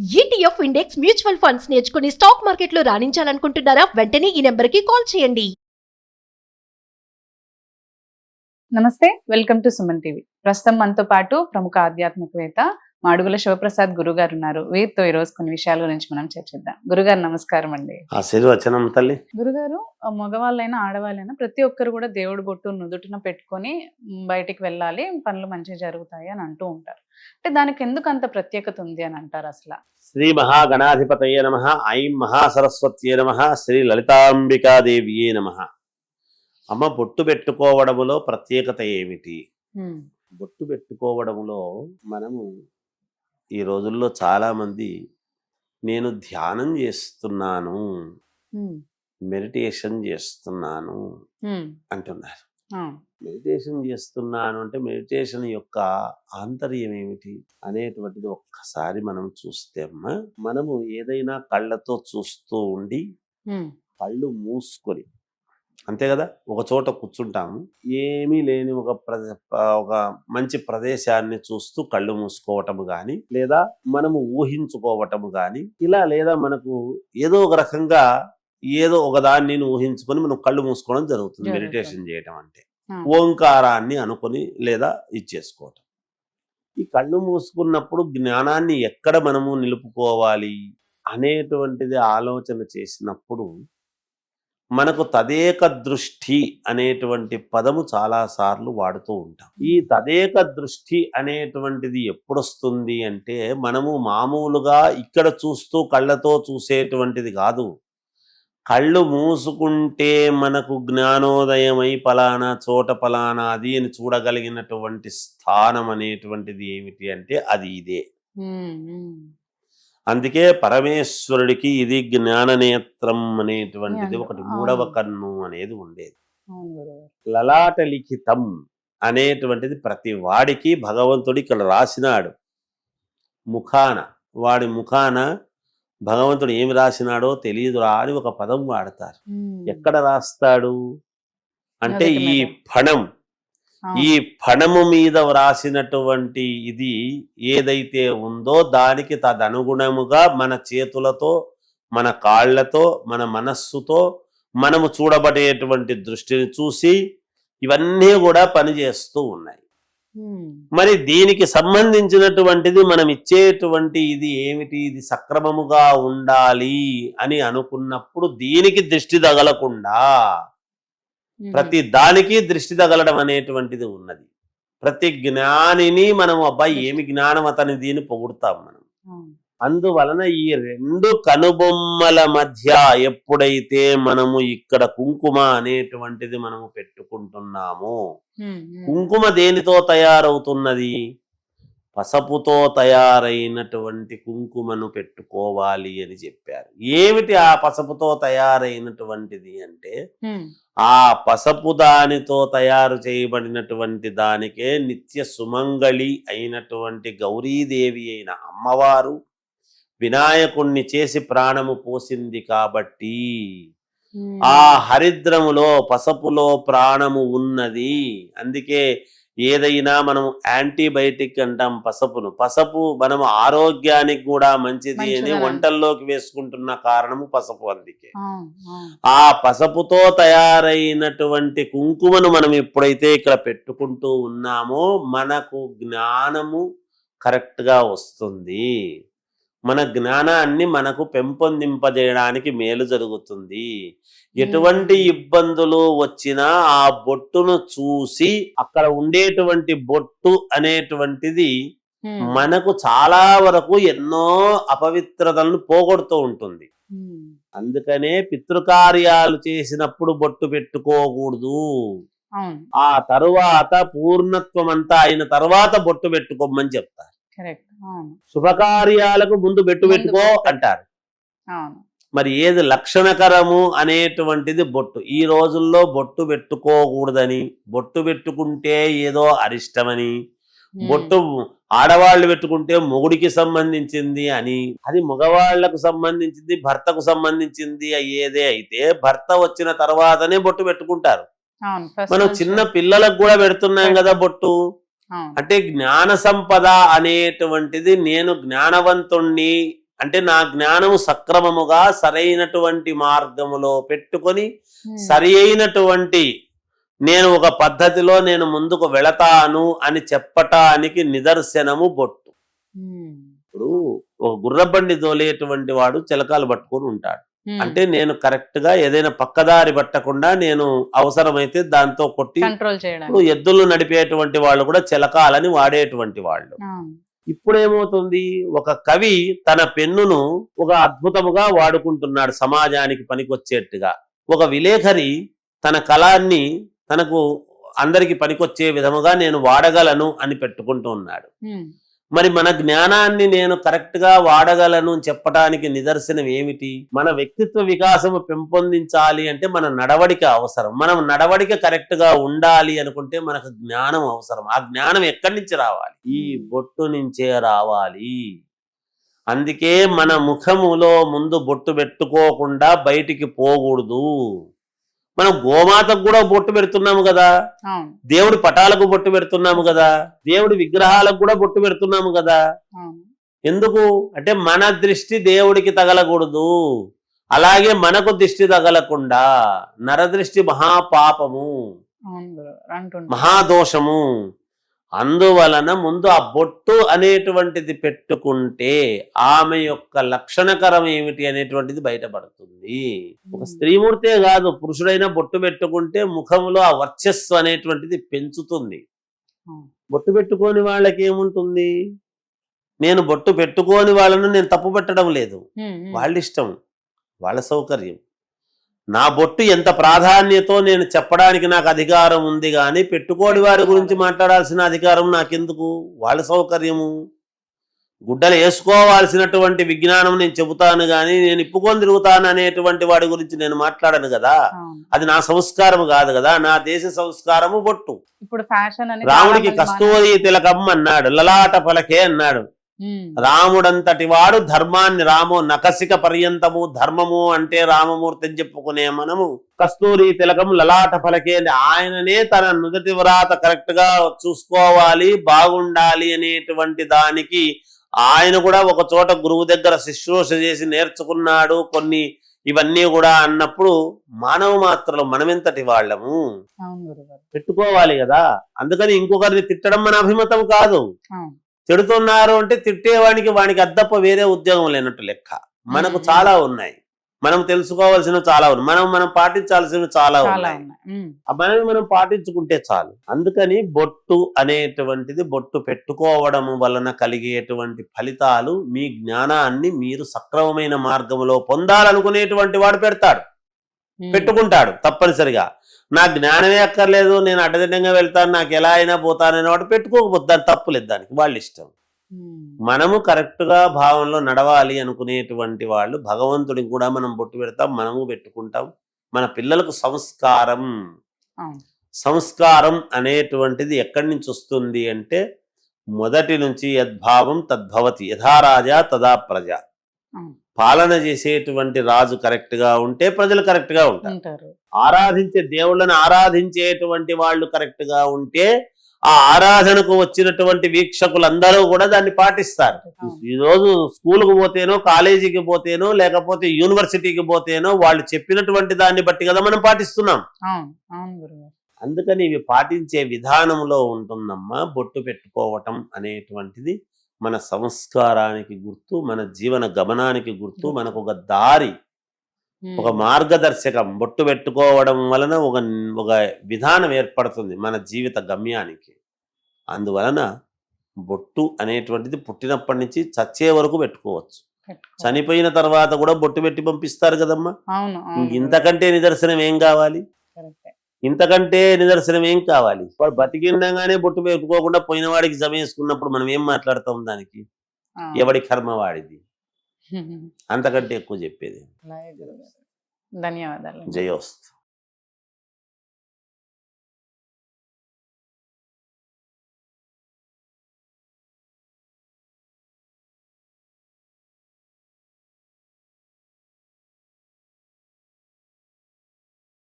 ETF index mutual funds నేర్చుకుని stock మార్కెట్లో రాణించాలనుకుంటున్నారా? వెంటనే ఈ నెంబర్కి కాల్ చేయండి. నమస్తే, వెల్కమ్ టు సుమన్ టీవీ. ప్రస్తుతం మనతో పాటు ప్రముఖ ఆధ్యాత్మికవేత్త మాడుగుల శివప్రసాద్ గురుగారు ఉన్నారు. వీరితో ఈ రోజు కొన్ని విషయాల గురించి మనం చర్చిద్దాం. గురుగారు నమస్కారం అండి. ఆశీర్వచనం తల్లి. గురుగారు, మగవాళ్ళైనా ఆడవాళ్ళైనా ప్రతి ఒక్కరు కూడా దేవుడి బొట్టు నుదుటిన పెట్టుకొని బయటికి వెళ్ళాలి, పనులు మంచిగా జరుగుతాయి అని అంటూ ఉంటారు. అంటే దానికి ఎందుకు అంత ప్రత్యేకత ఉంది అని అంటారు అసలు? శ్రీ మహాగణాధిపతయే నమః. ఐం మహాసరస్వత్యే నమః. శ్రీ లలితాంబికాదేవియే నమః. అమ్మ, బొట్టు పెట్టుకోవడములో ప్రత్యేకత ఏమిటి? బొట్టు పెట్టుకోవడములో మనము ఈ రోజుల్లో చాలా మంది నేను ధ్యానం చేస్తున్నాను, మెడిటేషన్ చేస్తున్నాను అంటున్నారు. మెడిటేషన్ చేస్తున్నాను అంటే మెడిటేషన్ యొక్క ఆంతర్యం ఏమిటి అనేటువంటిది ఒక్కసారి మనం చూస్తే అమ్మా, మనము ఏదైనా కళ్ళతో చూస్తూ ఉండి కళ్ళు మూసుకొని, అంతే కదా, ఒక చోట కూర్చుంటాము, ఏమీ లేని ఒక మంచి ప్రదేశాన్ని చూస్తూ కళ్ళు మూసుకోవటము కానీ, లేదా మనము ఊహించుకోవటము కానీ, ఇలా లేదా మనకు ఏదో ఒక రకంగా ఏదో ఒక దాన్ని ఊహించుకొని మనం కళ్ళు మూసుకోవడం జరుగుతుంది. మెడిటేషన్ చేయటం అంటే ఓంకారాన్ని అనుకొని లేదా ఇచ్చేసుకోవటం. ఈ కళ్ళు మూసుకున్నప్పుడు జ్ఞానాన్ని ఎక్కడ మనము నిలుపుకోవాలి అనేటువంటిది ఆలోచన చేసినప్పుడు మనకు తదేక దృష్టి అనేటువంటి పదము చాలా సార్లు వాడుతూ ఉంటాం. ఈ తదేక దృష్టి అనేటువంటిది ఎప్పుడొస్తుంది అంటే, మనము మామూలుగా ఇక్కడ చూస్తూ కళ్ళతో చూసేటువంటిది కాదు. కళ్ళు మూసుకుంటే మనకు జ్ఞానోదయమై పలానా చోట పలానాది అని చూడగలిగినటువంటి స్థానం అనేటువంటిది ఏమిటి అంటే అది ఇదే. అందుకే పరమేశ్వరుడికి ఇది జ్ఞాననేత్రం అనేటువంటిది ఒకటి, మూడవ కన్ను అనేది ఉండేది. లలాట లిఖితం అనేటువంటిది ప్రతి వాడికి భగవంతుడి ఇక్కడ రాసినాడు. ముఖాన, వాడి ముఖాన భగవంతుడు ఏమి రాసినాడో తెలియదురా అని ఒక పదం వాడతారు. ఎక్కడ రాస్తాడు అంటే ఈ ఫణం, ఈ ఫణము మీద వ్రాసినటువంటి ఇది ఏదైతే ఉందో దానికి తదనుగుణముగా మన చేతులతో, మన కాళ్లతో, మన మనస్సుతో మనము చూడబడేటువంటి దృష్టిని చూసి ఇవన్నీ కూడా పనిచేస్తూ ఉన్నాయి. మరి దీనికి సంబంధించినటువంటిది మనం ఇచ్చేటువంటి ఇది ఏమిటి, ఇది సక్రమముగా ఉండాలి అని అనుకున్నప్పుడు దీనికి దృష్టి తగలకుండా ప్రతి దానికి దృష్టి తగలడం అనేటువంటిది ఉన్నది. ప్రతి జ్ఞానిని మనం అబ్బాయి ఏమి జ్ఞానం అతని దీన్ని పొగుడుతాం మనం. అందువలన ఈ రెండు కనుబొమ్మల మధ్య ఎప్పుడైతే మనము ఇక్కడ కుంకుమ అనేటువంటిది మనము పెట్టుకుంటున్నామో, కుంకుమ దేనితో తయారవుతున్నది? పసుపుతో తయారైనటువంటి కుంకుమను పెట్టుకోవాలి అని చెప్పారు. ఏమిటి ఆ పసుపుతో తయారైనటువంటిది అంటే, ఆ పసుపు దానితో తయారు చేయబడినటువంటి దానికే నిత్య సుమంగళి అయినటువంటి గౌరీదేవి అయిన అమ్మవారు వినాయకుణ్ణి చేసి ప్రాణము పోసింది కాబట్టి ఆ హరిద్రములో పసుపులో ప్రాణము ఉన్నది. అందుకే ఏదైనా మనం యాంటీబయాటిక్ అంటాం పసుపును. పసుపు మనం ఆరోగ్యానికి కూడా మంచిది అని వంటల్లోకి వేసుకుంటున్న కారణము పసుపు. అందుకే ఆ పసుపుతో తయారైనటువంటి కుంకుమను మనం ఎప్పుడైతే ఇక్కడ పెట్టుకుంటూ ఉన్నామో మనకు జ్ఞానము కరెక్ట్ గా వస్తుంది. మన జ్ఞానాన్ని మనకు పెంపొందింపజేయడానికి మేలు జరుగుతుంది. ఎటువంటి ఇబ్బందులు వచ్చినా ఆ బొట్టును చూసి అక్కడ ఉండేటువంటి బొట్టు అనేటువంటిది మనకు చాలా వరకు ఎన్నో అపవిత్రతలను పోగొడుతూ ఉంటుంది. అందుకనే పితృకార్యాలు చేసినప్పుడు బొట్టు పెట్టుకోకూడదు. ఆ తరువాత పూర్ణత్వం అంతా అయిన తర్వాత బొట్టు పెట్టుకోమని చెప్తారు. శుభకార్యాలకు ముందు బొట్టు పెట్టుకో అంటారు. మరి ఏది లక్షణకరము అనేటువంటిది బొట్టు. ఈ రోజుల్లో బొట్టు పెట్టుకోకూడదని, బొట్టు పెట్టుకుంటే ఏదో అరిష్టమని, బొట్టు ఆడవాళ్ళు పెట్టుకుంటే మొగుడికి సంబంధించింది అని, అది మగవాళ్లకు సంబంధించింది, భర్తకు సంబంధించింది అయ్యేదే అయితే భర్త వచ్చిన తర్వాతనే బొట్టు పెట్టుకుంటారు. మనం చిన్న పిల్లలకు కూడా పెడుతున్నాం కదా బొట్టు. అంటే జ్ఞాన సంపద అనేటువంటిది నేను జ్ఞానవంతుణ్ణి అంటే నా జ్ఞానము సక్రమముగా సరైనటువంటి మార్గములో పెట్టుకొని సరి అయినటువంటి నేను ఒక పద్ధతిలో నేను ముందుకు వెళతాను అని చెప్పటానికి నిదర్శనము బొట్టు. ఇప్పుడు ఒక గుర్రబండి తోలేటువంటి వాడు చిలకాలు పట్టుకొని ఉంటాడు. అంటే నేను కరెక్ట్ గా ఏదైనా పక్కదారి పట్టకుండా నేను అవసరమైతే దాంతో కొట్టి కంట్రోల్ చేయడం. ఇప్పుడు ఎద్దులు నడిపేటువంటి వాళ్ళు కూడా చిలకాలని వాడేటువంటి వాళ్ళు. ఇప్పుడు ఏమవుతుంది, ఒక కవి తన పెన్నును ఒక అద్భుతముగా వాడుకుంటున్నాడు సమాజానికి పనికొచ్చేట్టుగా. ఒక విలేఖరి తన కళాన్ని తనకు అందరికి పనికొచ్చే విధముగా నేను వాడగలను అని పెట్టుకుంటూ ఉన్నాడు. మరి మన జ్ఞానాన్ని నేను కరెక్ట్ గా వాడగలను చెప్పటానికి నిదర్శనం ఏమిటి? మన వ్యక్తిత్వ వికాసము పెంపొందించాలి అంటే మన నడవడిక అవసరం. మనం నడవడిక కరెక్ట్ గా ఉండాలి అనుకుంటే మనకు జ్ఞానం అవసరం. ఆ జ్ఞానం ఎక్కడి నుంచి రావాలి? ఈ బొట్టు నుంచే రావాలి. అందుకే మన ముఖములో ముందు బొట్టు పెట్టుకోకుండా బయటికి పోకూడదు. మనం గోమాతకు కూడా బొట్టు పెడుతున్నాము కదా, దేవుడి పటాలకు బొట్టు పెడుతున్నాము కదా, దేవుడి విగ్రహాలకు కూడా బొట్టు పెడుతున్నాము కదా. ఎందుకు అంటే మన దృష్టి దేవుడికి తగలకూడదు, అలాగే మనకు దృష్టి తగలకుండా. నరదృష్టి మహాపాపము, మహాదోషము. అందువలన ముందు ఆ బొట్టు అనేటువంటిది పెట్టుకుంటే ఆమె యొక్క లక్షణకరం ఏమిటి అనేటువంటిది బయటపడుతుంది. ఒక స్త్రీమూర్తే కాదు, పురుషుడైనా బొట్టు పెట్టుకుంటే ముఖంలో ఆ వర్చస్సు అనేటువంటిది పెంచుతుంది. బొట్టు పెట్టుకోని వాళ్ళకి ఏముంటుంది? నేను బొట్టు పెట్టుకోని వాళ్ళను నేను తప్పు పెట్టడం లేదు, వాళ్ళ ఇష్టం, వాళ్ళ సౌకర్యం. నా బొట్టు ఎంత ప్రాధాన్యతో నేను చెప్పడానికి నాకు అధికారం ఉంది, కానీ పెట్టుకోని వారి గురించి మాట్లాడాల్సిన అధికారం నాకెందుకు? వాళ్ళ సౌకర్యము. గుడ్డలు వేసుకోవాల్సినటువంటి విజ్ఞానం నేను చెబుతాను, కానీ నేను ఇప్పుకొని తిరుగుతాను అనేటువంటి వాడి గురించి నేను మాట్లాడను కదా. అది నా సంస్కారము కాదు కదా. నా దేశ సంస్కారము బొట్టు. ఇప్పుడు ఫ్యాషన్ రాముడికి కస్తూరి తిలకం అన్నాడు, లలాట పలకే అన్నాడు. రాముడంతటి వాడు ధర్మాన్ని, రాము నకసిక పర్యంతము ధర్మము అంటే రామమూర్తి అని చెప్పుకునే మనము కస్తూరి తిలకం లలాట ఫలకే, ఆయననే తన నుదుటి వ్రాత కరెక్ట్ గా చూసుకోవాలి, బాగుండాలి అనేటువంటి దానికి ఆయన కూడా ఒక చోట గురువు దగ్గర శుశ్రూష చేసి నేర్చుకున్నాడు కొన్ని ఇవన్నీ కూడా అన్నప్పుడు మానవ మాత్రలు మనమెంతటి వాళ్ళము పెట్టుకోవాలి కదా. అందుకని ఇంకొకరిని తిట్టడం మన అభిమతం కాదు. తిడుతున్నారు అంటే తిట్టేవాడికి వానికి అద్దప్ప వేరే ఉద్యోగం లేనట్టు లెక్క. మనకు చాలా ఉన్నాయి, మనం తెలుసుకోవాల్సినవి చాలా ఉన్నాయి, మనం పాటించాల్సినవి చాలా ఉన్నాయి. మనం పాటించుకుంటే చాలు. అందుకని బొట్టు అనేటువంటిది, బొట్టు పెట్టుకోవడం వలన కలిగేటువంటి ఫలితాలు, మీ జ్ఞానాన్ని మీరు సక్రమమైన మార్గంలో పొందాలనుకునేటువంటి వాడు పెడతాడు, పెట్టుకుంటాడు తప్పనిసరిగా. నా జ్ఞానమే అక్కర్లేదు, నేను అడ్డదిడ్డంగా వెళ్తాను, నాకు ఎలా అయినా పోతానని వాడు పెట్టుకోకపోతే దాని తప్పులేదు, దానికి వాళ్ళ ఇష్టం. మనము కరెక్ట్ గా భావంలో నడవాలి అనుకునేటువంటి వాళ్ళు భగవంతుడికి కూడా మనం బొట్టు పెడతాం, మనము పెట్టుకుంటాం. మన పిల్లలకు సంస్కారం, సంస్కారం అనేటువంటిది ఎక్కడి నుంచి వస్తుంది అంటే మొదటి నుంచి యద్భావం తద్భవతి, యథా రాజా తదా ప్రజ. పాలన చేసేటువంటి రాజు కరెక్ట్ గా ఉంటే ప్రజలు కరెక్ట్ గా ఉంటారు. ఆరాధించే దేవుళ్ళని ఆరాధించేటువంటి వాళ్ళు కరెక్ట్ గా ఉంటే ఆ ఆరాధనకు వచ్చినటువంటి వీక్షకులందరూ కూడా దాన్ని పాటిస్తారు. ఈ రోజు స్కూల్కి పోతేనో, కాలేజీకి పోతేనో, లేకపోతే యూనివర్సిటీకి పోతేనో వాళ్ళు చెప్పినటువంటి దాన్ని బట్టి కదా మనం పాటిస్తున్నాం. అందుకని ఇవి పాటించే విధానంలో ఉంటుందమ్మా. బొట్టు పెట్టుకోవటం అనేటువంటిది మన సంస్కారానికి గుర్తు, మన జీవన గమనానికి గుర్తు, మనకు ఒక దారి, ఒక మార్గదర్శకం. బొట్టు పెట్టుకోవడం వలన ఒక విధానం ఏర్పడుతుంది మన జీవిత గమ్యానికి. అందువలన బొట్టు అనేటువంటిది పుట్టినప్పటి నుంచి చచ్చే వరకు పెట్టుకోవచ్చు. చనిపోయిన తర్వాత కూడా బొట్టు పెట్టి పంపిస్తారు కదమ్మా. ఇంతకంటే నిదర్శనం ఏం కావాలి? ఇంతకంటే నిదర్శనం ఏం కావాలి? వాడు బతికిండగానే బొట్టు పెట్టుకోకుండా పోయిన వాడికి జమేసుకున్నప్పుడు మనం ఏం మాట్లాడతాం దానికి? ఎవడి కర్మ వాడిది. అంతకంటే ఎక్కువ చెప్పేది. ధన్యవాదాలు. జయోస్తు.